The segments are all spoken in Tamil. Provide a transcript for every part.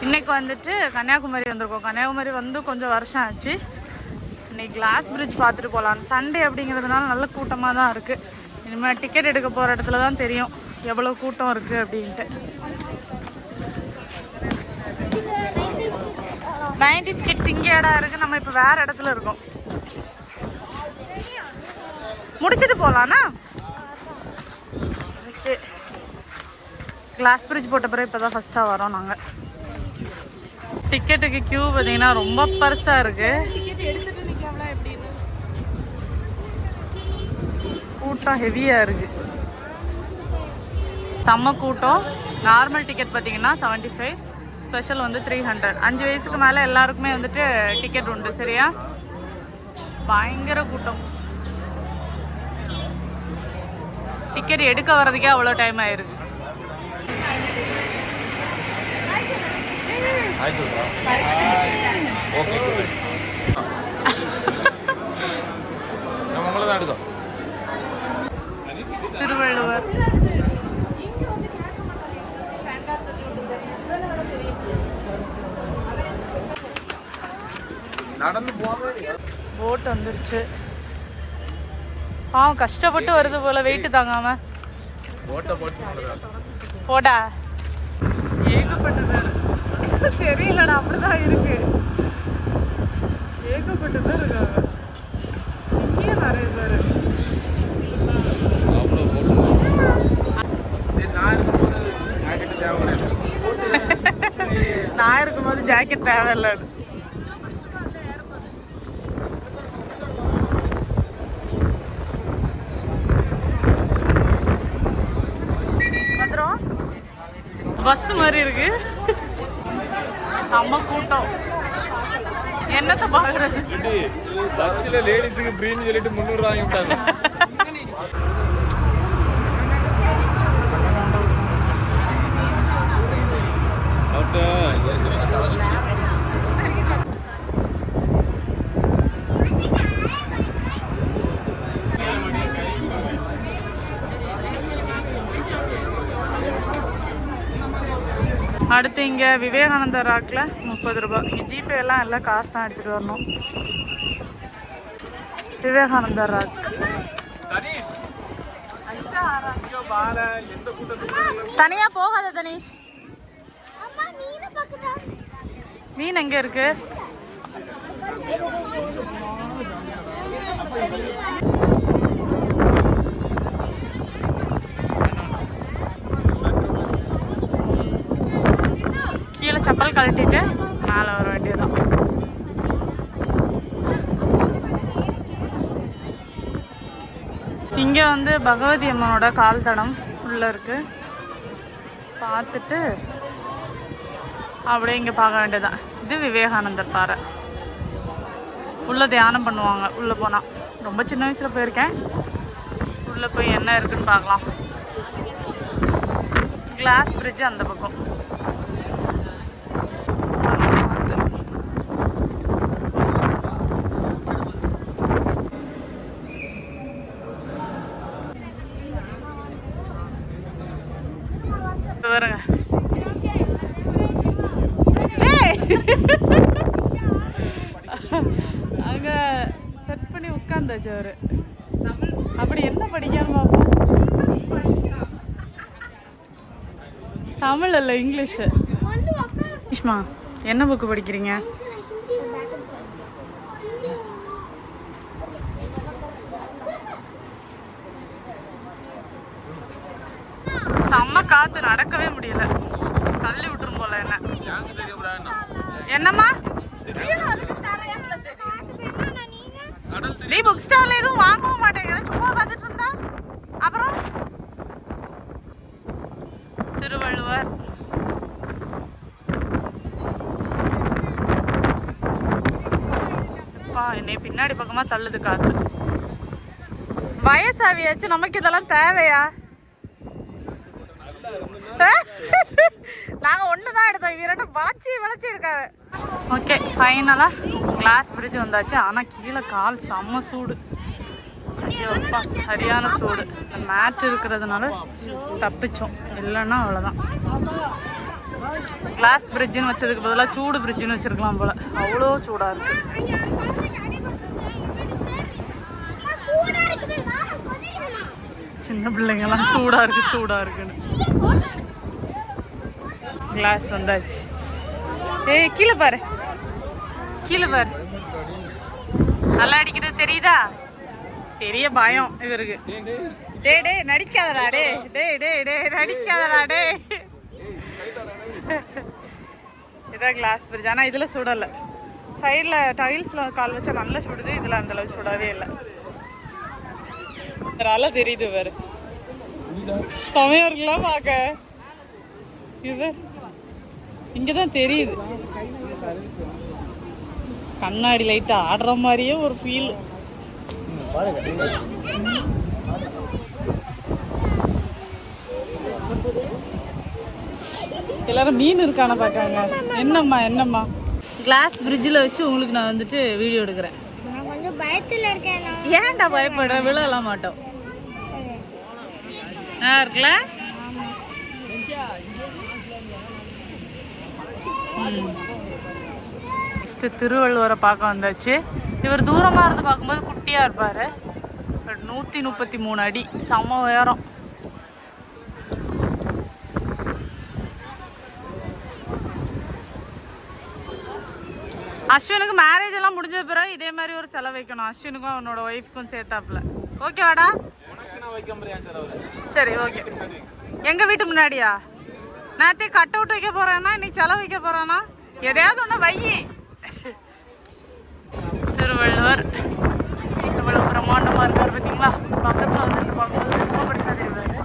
இன்னைக்கு வந்துட்டு கன்னியாகுமரி வந்திருக்கோம். கன்னியாகுமரி வந்து கொஞ்சம் வருஷம் ஆச்சு. இன்னைக்கு கிளாஸ் பிரிட்ஜ் பார்த்துட்டு போகலாம். சண்டே அப்படிங்கிறதுனால நல்ல கூட்டமாக தான் இருக்குது. இனிமேல் டிக்கெட் எடுக்க போகிற இடத்துல தான் தெரியும் எவ்வளோ கூட்டம் இருக்குது அப்படின்ட்டு. 90s கிட்ஸ் இங்கே இடம் இருக்குது. நம்ம இப்போ வேறு இடத்துல இருக்கோம். முடிச்சுட்டு போகலான்னா கிளாஸ் பிரிட்ஜ் போட்ட பிறகு இப்போ தான் ஃபஸ்ட்டாக வரோம் நாங்கள். டிக்கெட்டுக்கு கியூ பார்த்தீங்கன்னா ரொம்ப பெருசாக இருக்குது. கூட்டம் ஹெவியாக இருக்குது. செம்ம கூட்டம். நார்மல் டிக்கெட் பார்த்தீங்கன்னா 75, ஸ்பெஷல் வந்து 300. 5 வயசுக்கு மேலே எல்லாருக்குமே வந்துட்டு டிக்கெட் உண்டு. சரியா? பயங்கர கூட்டம். டிக்கெட் எடுக்க வர்றதுக்கே அவ்வளோ டைம் ஆயிருக்கு. திருவள்ளுவர் போட் வந்துருச்சு. கஷ்டப்பட்டு வருது போல வெயிட் தாங்காம. போடா ஏகப்பட்ட பேர். தெரியலடா, அப்படிதான் இருக்கு. ஏகப்பட்ட பேர் இருக்காங்க. இங்கேயே நிறைய பேர். நான் இருக்கும்போது ஜாக்கெட் தேவையில்லை. பஸ் மாதிரி இருக்கு. செம்ம கூட்டம். என்னத்தை பாக்குறது? பஸ்ல லேடிஸுக்கு ஃப்ரீன்னு சொல்லிட்டு 300 ரூபாய் விட்டாங்க. அடுத்து இங்கே விவேகானந்தர் ராக்கில் 30 ரூபாய். இங்கே ஜிபே எல்லாம் காசு தான் எடுத்துகிட்டு வரணும். விவேகானந்தர் ராக் தனியாக போகாத தனீஷ். மீன் எங்கே இருக்கு? கீழே செப்பல் கழட்டிட்டு மேலே வர வேண்டியதுதான். இங்கே வந்து பகவதி அம்மனோட கால் தடம் உள்ளே இருக்கு. பார்த்துட்டு அப்படியே இங்கே பார்க்க வேண்டியதான். இது விவேகானந்தர் பாறை. உள்ளே தியானம் பண்ணுவாங்க. உள்ளே போனால் ரொம்ப சின்ன வயசில் போயிருக்கேன். உள்ளே போய் என்ன இருக்குன்னு பார்க்கலாம். கிளாஸ் பிரிட்ஜ் அந்த பக்கம். வருங்க. அங்க செட் பண்ணி உட்கார்ந்தாச்சு அவரு. அப்படி என்ன படிக்கணும் பாப்போம். தமிழ் இல்ல இங்கிலீஷ். என்ன புக்கு படிக்கிறீங்க? செம்ம காத்து, நடக்கவே முடியல. தள்ளி விட்டுரும் போல. என்ன என்னம்மா நீ புக் ஸ்டால்ல எதுவும் வாங்கவும் மாட்டேங்கிற, சும்மா பார்த்துட்டு இருந்தா? அப்புறம் திருவள்ளுவர் என்னை பின்னாடி பக்கமா தள்ளுது காத்து. வயசாவியாச்சு, நமக்கு இதெல்லாம் தேவையா? நாங்க ஒண்ணுதான் எடுத்தோம், இவங்க வளைச்சி எடுக்காது. ஓகே, ஃபைனலாக கிளாஸ் பிரிட்ஜ் வந்தாச்சு. ஆனால் கீழே கால் செம்ம சூடு. ஐயோப்பா, சரியான சூடு. மேட் இருக்கிறதுனால தப்பிச்சோம், இல்லைன்னா அவ்வளோதான். கிளாஸ் பிரிட்ஜுன்னு வச்சதுக்கு பதிலாக சூடு பிரிட்ஜுன்னு வச்சிருக்கலாம் போல. அவ்வளோ சூடாக இருக்கு. சின்ன பிள்ளைங்கெல்லாம் சூடாக இருக்குன்னு. கிளாஸ் வந்தாச்சு. ஏய் கீழே பாரு, நல்லா அடிக்கிறது தெரியுதா? பெரிய பயம் இவருக்கு. டே நடிக்காதடா, டே நடிக்காதடா டே. இதான் கிளாஸ் பிரிட்ஜ். ஆனால் இதில் சுடலை. சைடில் டைல்ஸில் கால் வச்சா நல்லா சுடுது. இதில் அந்தளவு சுடவே இல்லை. நல்லா தெரியுது வேறு. செமையா இருக்கலாம் பார்க்க. இது இங்கதான் தெரியுது. கண்ணாடி லைட்டா ஆடுற மாதிரியே ஒரு ஃபீல். எல்லாரும் மீன் இருக்கான பார்க்காங்க. என்னம்மா கிளாஸ் பிரிட்ஜில் வச்சு உங்களுக்கு நான் வந்துட்டு வீடியோ எடுக்கிறேன். ஏன்டா பயப்படுறேன்? விழலாம் மாட்டோம். இருக்குல்ல? திருவள்ளுவரை பார்க்க வந்தாச்சு. இவர் தூரமாக இருந்து பார்க்கும்போது குட்டியாக இருப்பார். 133 அடி, செம உயரம். அஸ்வினுக்கு மேரேஜ் எல்லாம் முடிஞ்ச பிறகு இதே மாதிரி ஒரு செலவு வைக்கணும். அஸ்வினுக்கும் அவனோட ஒய்ஃப்க்கும் சேர்த்தாப்புல. ஓகேவாடா? சரி ஓகே. எங்க வீட்டு முன்னாடியா? நேரத்தை கட் அவுட் வைக்க போறேன்னா இன்னைக்கு செலவு வைக்க போறானா? எதையாவது ஒண்ணு வையி. திருவள்ளுவர் எவ்வளவு பிரம்மாண்டமா இருக்காரு பார்த்தீங்களா? பக்கத்துல வந்து பார்க்கும்போது ரொம்ப பெருசா தெரிவாரு.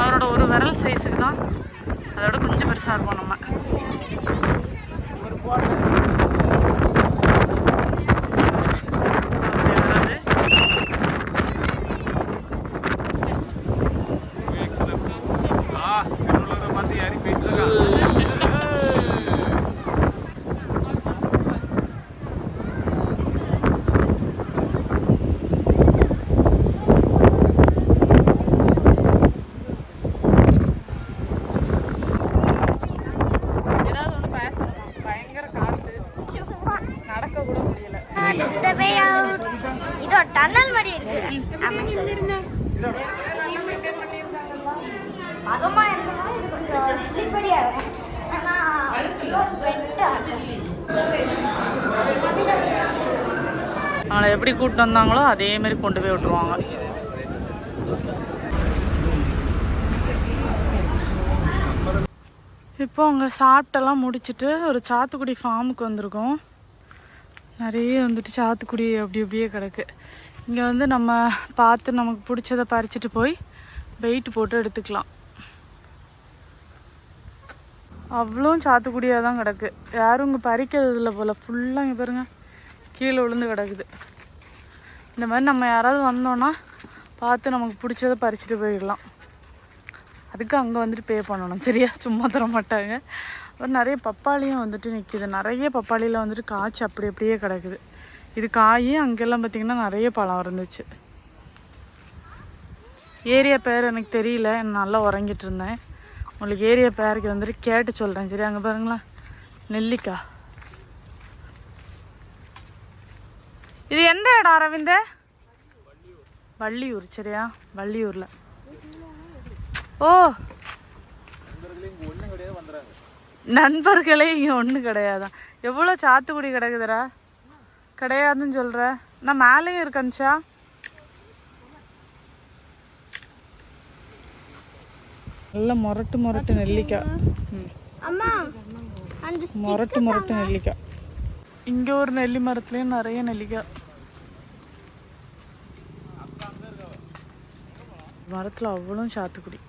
அவரோட ஒரு விரல் சைஸுக்கு தான், அதோட கொஞ்சம் பெருசா இருக்கும். நம்ம டன்னல் மாதிரி இருக்கு. அகமா இருக்கா? இது கொஞ்சம் ஸ்லிப்பரியா இருக்கும். ஆனா அவளை எப்படி கூப்பிட்டு வந்தாங்களோ அதே மாதிரி கொண்டு போய் விட்டுருவாங்க. இப்போ அங்கே சாப்பிட்டெல்லாம் முடிச்சுட்டு ஒரு சாத்துக்குடி ஃபார்முக்கு வந்திருக்கோம். நிறைய வந்துட்டு சாத்துக்குடி அப்படியே கிடக்கு. இங்கே வந்து நம்ம பார்த்து நமக்கு பிடிச்சதை பறிச்சுட்டு போய் வெயிட் போட்டு எடுத்துக்கலாம். அவ்வளோ சாத்துக்குடியாக தான் கிடக்கு. யாரும் இங்கே பறிக்கிறது இல்லை போல். ஃபுல்லாக இங்கே பாருங்க கீழே விழுந்து கிடக்குது. இந்த மாதிரி நம்ம யாராவது வந்தோன்னா பார்த்து நமக்கு பிடிச்சதை பறிச்சுட்டு போயிடலாம். அதுக்கு அங்கே வந்துட்டு பே பண்ணணும். சரியா? சும்மா தர மாட்டாங்க. அப்புறம் நிறைய பப்பாளியும் வந்துட்டு நிற்கிது. நிறைய பப்பாளியில் வந்துட்டு காய்ச்சி அப்படியே கிடக்குது. இது காய். அங்கெல்லாம் பார்த்திங்கன்னா நிறைய பழம் இருந்துச்சு. ஏரியா பேர் எனக்கு தெரியல, நல்லா உறங்கிட்டு இருந்தேன். உங்களுக்கு ஏரியா பேருக்கு வந்துட்டு கேட்டு சொல்கிறேன். சரி? அங்கே பாருங்களேன், நெல்லிக்காய். இது எந்த இடம் அரவிந்த? வள்ளியூர். சரியா? வள்ளியூரில். ஓ, நண்பர்களே இங்கே ஒன்றும் கிடையாதான். எவ்வளோ சாத்துக்குடி கிடக்குதுடா? கிடையாதுன்னு சொல்கிற. நான் மேலேயும் இருக்கனுச்சா? நல்ல மொரட்டு நெல்லிக்காய். மொரட்டு நெல்லிக்காய். இங்கே ஒரு நெல்லி மரத்துலேயும் நிறைய நெல்லிக்காய். மரத்தில் அவ்வளோ சாத்துக்குடி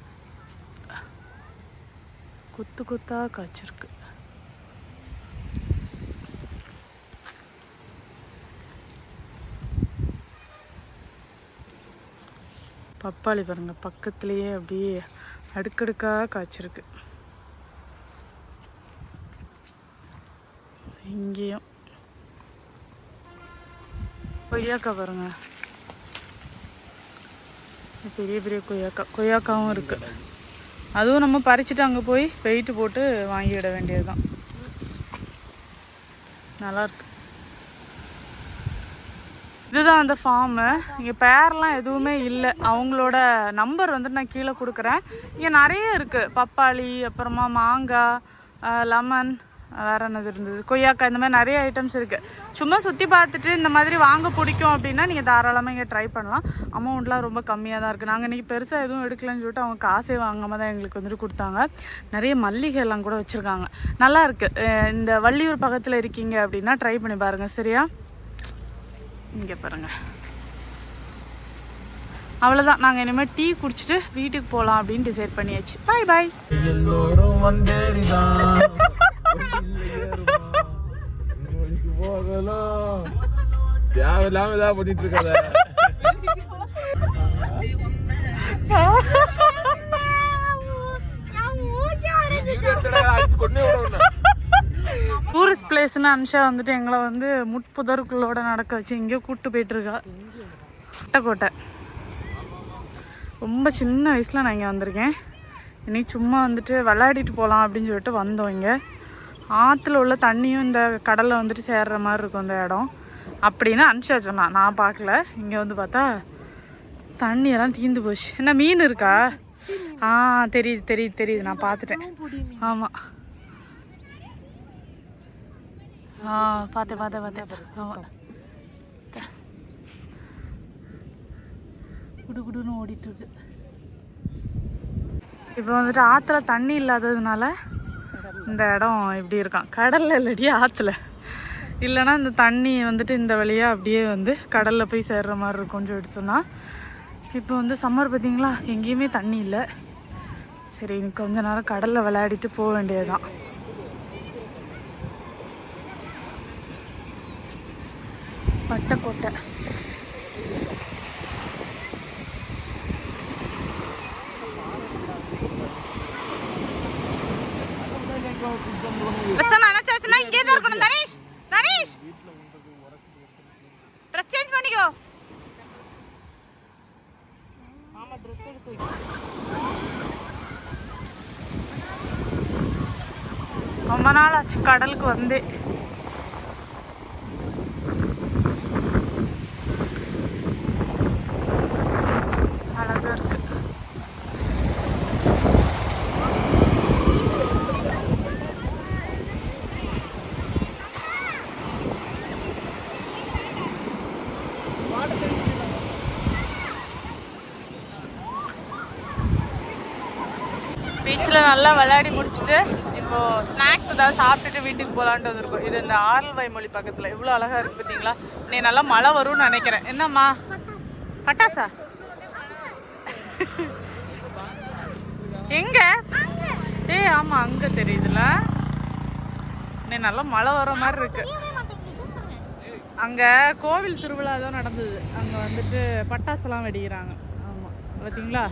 கொத்தா காய்ச்சிருக்கு. பப்பாளி பாருங்க, பக்கத்துலேயே அப்படியே அடுக்கடுக்காக காய்ச்சிருக்கு. இங்கேயும் கொய்யாக்காய் பாருங்க. பெரிய பெரிய கொய்யாக்காவும் இருக்குது. அதுவும் நம்ம பறிச்சுட்டு அங்கே போய் வெயிட்டு போட்டு வாங்கிவிட வேண்டியது தான். நல்லாயிருக்கு. இதுதான் அந்த ஃபார்மு. இங்கே பேர்லாம் எதுவுமே இல்லை. அவங்களோட நம்பர் வந்துட்டு நான் கீழே கொடுக்குறேன். இங்கே நிறைய இருக்குது. பப்பாளி, அப்புறமா மாங்காய், லெமன், வேறு என்னது இருந்தது, கொய்யாக்காய், இந்த மாதிரி நிறைய ஐட்டம்ஸ் இருக்குது. சும்மா சுற்றி பார்த்துட்டு இந்த மாதிரி வாங்க பிடிக்கும் அப்படின்னா நீங்கள் தாராளமாக இங்கே ட்ரை பண்ணலாம். அமௌண்ட்லாம் ரொம்ப கம்மியாக தான் இருக்குது. நாங்கள் இன்றைக்கி பெருசாக எதுவும் எடுக்கலன்னு சொல்லிட்டு அவங்க காசே வாங்காமல் தான் எங்களுக்கு வந்துட்டு கொடுத்தாங்க. நிறைய மல்லிகை எல்லாம் கூட வச்சுருக்காங்க. நல்லா இருக்குது. இந்த வள்ளியூர் பக்கத்தில் இருக்கீங்க அப்படின்னா ட்ரை பண்ணி பாருங்கள். சரியா? இங்கே பாருங்கள். அவ்வளோதான். நாங்கள் இனிமேல் டீ குடிச்சிட்டு வீட்டுக்கு போகலாம் அப்படின்னு டிசைட் பண்ணியாச்சு. பாய் பாய். தேவையில்லாம ஏதாவது பண்ணிட்டு இருக்காத. டூரிஸ்ட் பிளேஸ்ன்னு அனுஷா வந்துட்டு எங்களை வந்து முட்புதருக்குள்ளோட நடக்க வச்சு எங்கேயோ கூப்பிட்டு போயிட்டுருக்கா. வட்டக்கோட்டை. ரொம்ப சின்ன வயசில் நான் இங்கே வந்திருக்கேன். இன்னைக்கு சும்மா வந்துட்டு விளையாடிட்டு போகலாம் அப்படின்னு சொல்லிட்டு வந்தோம். இங்கே ஆற்றுல உள்ள தண்ணியும் இந்த கடலில் வந்துட்டு சேர்ற மாதிரி இருக்கும் இந்த இடம் அப்படின்னு அனுஷா சொன்னான். நான் பார்க்கல. இங்கே வந்து பார்த்தா தண்ணியெல்லாம் தீந்து போச்சு. என்ன மீன் இருக்கா? தெரியுது தெரியுது தெரியுது. நான் பார்த்துட்டேன். ஆமாம், பார்த்தேன் பார்த்தேன் பார்த்தேன். ஆமாம், குடு குடுன்னு ஓடிட்டுருக்கு. இப்போ வந்துட்டு ஆற்றுல தண்ணி இல்லாததுனால இந்த இடம் இப்படி இருக்கான். கடலில் இல்லடி, ஆற்றுல. இல்லைன்னா இந்த தண்ணி வந்துட்டு இந்த வழியாக அப்படியே வந்து கடலில் போய் சேர்ற மாதிரி இருக்கும்னு சொல்லிட்டு சொன்னால். இப்போ வந்து சம்மர் பார்த்திங்களா, எங்கேயுமே தண்ணி இல்லை. சரி, இன்னைக்கு கொஞ்ச நேரம் கடலில் விளையாடிட்டு போக வேண்டியது தான். வட்டக்கோட்டை. நினைச்சாச்சுன்னா இங்கே தான் இருக்கணும். தனீஷ், தனீஷ் ட்ரெஸ் சேஞ்ச் பண்ணிக்கோ. ஆமா, ட்ரெஸ் எடுத்து வை. ரொம்ப நாள் ஆச்சு கடலுக்கு வந்து. அழகா இருக்கு. பீச்சில் நல்லா விளையாடி முடிச்சுட்டு இப்போது ஸ்நாக்ஸ் ஏதாவது சாப்பிட்டுட்டு வீட்டுக்கு போகலான்ட்டு வந்திருக்கோம். இது இந்த ஆரல்வாய்மொழி பக்கத்தில். இவ்வளோ அழகாக இருக்குது பார்த்தீங்களா? நீ நல்லா மழை வரும்னு நினைக்கிறேன். என்னம்மா, பட்டாசா எங்க? ஆமாம், அங்கே தெரியுதுல. நீ நல்லா மழை வர மாதிரி இருக்கு. அங்கே கோவில் திருவிழா தான் நடந்தது. அங்கே வந்துட்டு பட்டாசெல்லாம் வெடிக்கிறாங்க. ஆமாம், பார்த்தீங்களா?